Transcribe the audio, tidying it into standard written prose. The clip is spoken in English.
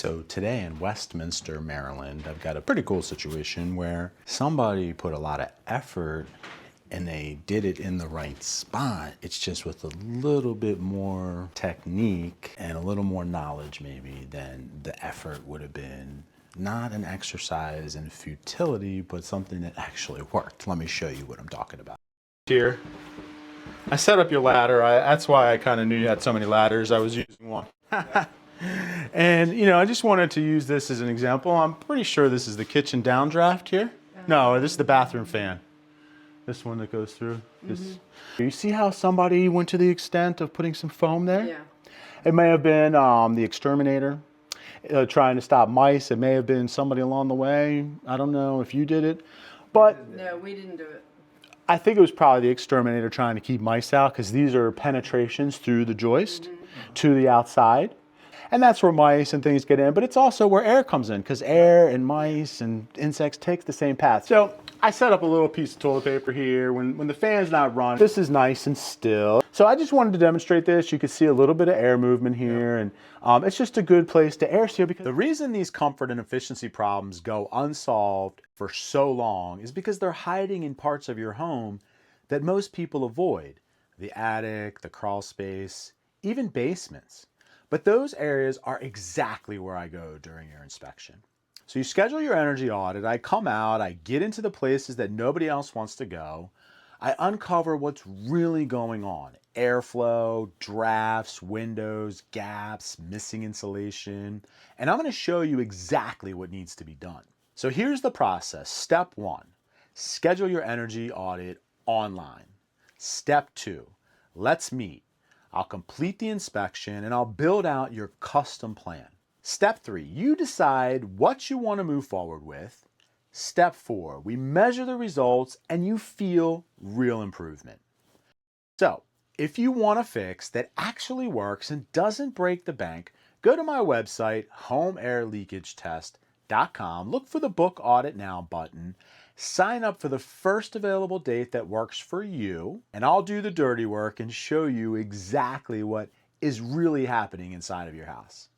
So today in Westminster, Maryland, I've got a pretty cool situation where somebody put a lot of effort and they did it in the right spot. It's just with a little bit more technique and a little more knowledge maybe than the effort would have been. Not an exercise in futility, but something that actually worked. Let me show you what I'm talking about. Here, I set up your ladder. That's why I kind of knew you had so many ladders. I was using one. And, I just wanted to use this as an example. I'm pretty sure this is the kitchen downdraft here. No, this is the bathroom fan. This one that goes through. This. You see how somebody went to the extent of putting some foam there? Yeah. It may have been the exterminator trying to stop mice. It may have been somebody along the way. I don't know if you did it. But No, we didn't do it. I think it was probably the exterminator trying to keep mice out, because these are penetrations through the joist to the outside. And that's where mice and things get in, but it's also where air comes in, because air and mice and insects take the same path. So I set up a little piece of toilet paper here when the fan's not running. This is nice and still. So I just wanted to demonstrate this. You can see a little bit of air movement here, and it's just a good place to air seal. Because the reason these comfort and efficiency problems go unsolved for so long is because they're hiding in parts of your home that most people avoid. The attic, the crawl space, even basements. But those areas are exactly where I go during your inspection. So you schedule your energy audit, I come out, I get into the places that nobody else wants to go, I uncover what's really going on. Airflow, drafts, windows, gaps, missing insulation, and I'm going to show you exactly what needs to be done. So here's the process. Step 1, schedule your energy audit online. Step 2, let's meet. I'll complete the inspection and I'll build out your custom plan. Step 3, you decide what you want to move forward with. Step 4, we measure the results and you feel real improvement. So, if you want a fix that actually works and doesn't break the bank, go to my website, homeairleakagetest.com, look for the Book Audit Now button, sign up for the first available date that works for you, and I'll do the dirty work and show you exactly what is really happening inside of your house.